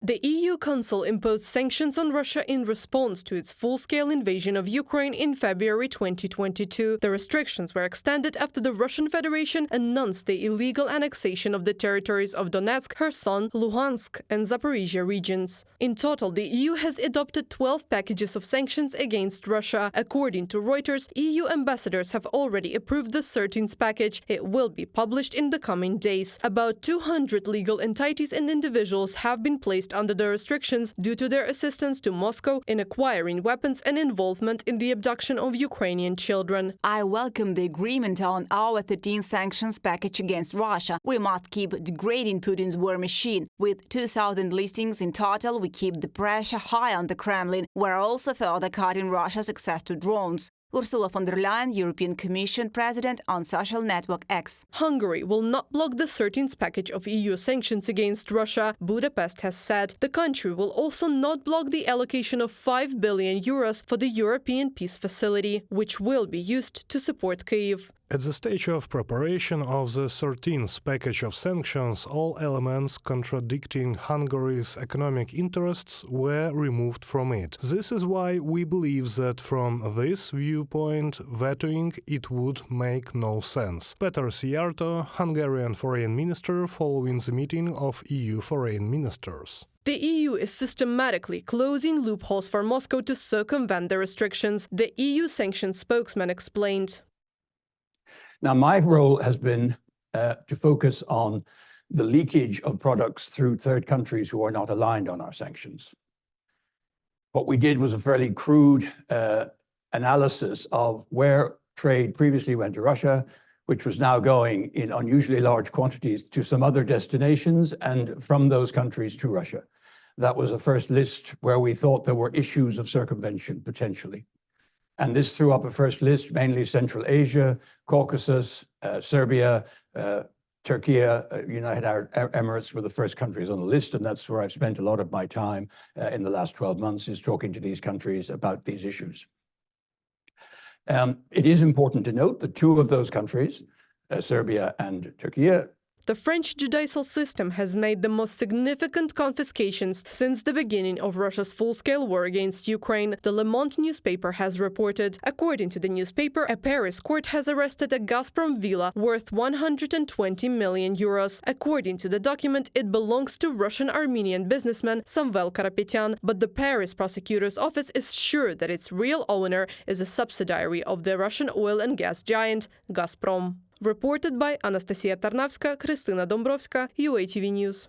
The EU Council imposed sanctions on Russia in response to its full-scale invasion of Ukraine in February 2022. The restrictions were extended after the Russian Federation announced the illegal annexation of the territories of Donetsk, Kherson, Luhansk and Zaporizhia regions. In total, the EU has adopted 12 packages of sanctions against Russia. According to Reuters, EU ambassadors have already approved the 13th package. It will be published in the coming days. About 200 legal entities and individuals have been placed under the restrictions due to their assistance to Moscow in acquiring weapons and involvement in the abduction of Ukrainian children. I welcome the agreement on our 13th sanctions package against Russia. We must keep degrading Putin's war machine. With 2,000 listings in total, we keep the pressure high on the Kremlin. We're also further cutting Russia's access to drones. Ursula von der Leyen, European Commission President, on social network X. Hungary will not block the 13th package of EU sanctions against Russia, Budapest has said. The country will also not block the allocation of €5 billion for the European Peace Facility, which will be used to support Kyiv. At the stage of preparation of the 13th package of sanctions, all elements contradicting Hungary's economic interests were removed from it. This is why we believe that from this viewpoint, vetoing it would make no sense. Peter Szijjártó, Hungarian foreign minister, following the meeting of EU foreign ministers. The EU is systematically closing loopholes for Moscow to circumvent the restrictions, the EU sanctions spokesman explained. Now, my role has been to focus on the leakage of products through third countries who are not aligned on our sanctions. What we did was a fairly crude analysis of where trade previously went to Russia, which was now going in unusually large quantities to some other destinations and from those countries to Russia. That was a first list where we thought there were issues of circumvention potentially. And this threw up a first list, mainly Central Asia, Caucasus, Serbia, Turkey, United Arab Emirates were the first countries on the list, and that's where I've spent a lot of my time in the last 12 months, is talking to these countries about these issues. It is important to note that two of those countries, Serbia and Turkey, the French judicial system has made the most significant confiscations since the beginning of Russia's full-scale war against Ukraine, the Le Monde newspaper has reported. According to the newspaper, a Paris court has arrested a Gazprom villa worth €120 million. According to the document, it belongs to Russian-Armenian businessman Samvel Karapetyan, but the Paris prosecutor's office is sure that its real owner is a subsidiary of the Russian oil and gas giant Gazprom. Reported by Anastasia Tarnavska, Krystyna Dombrovska, UATV News.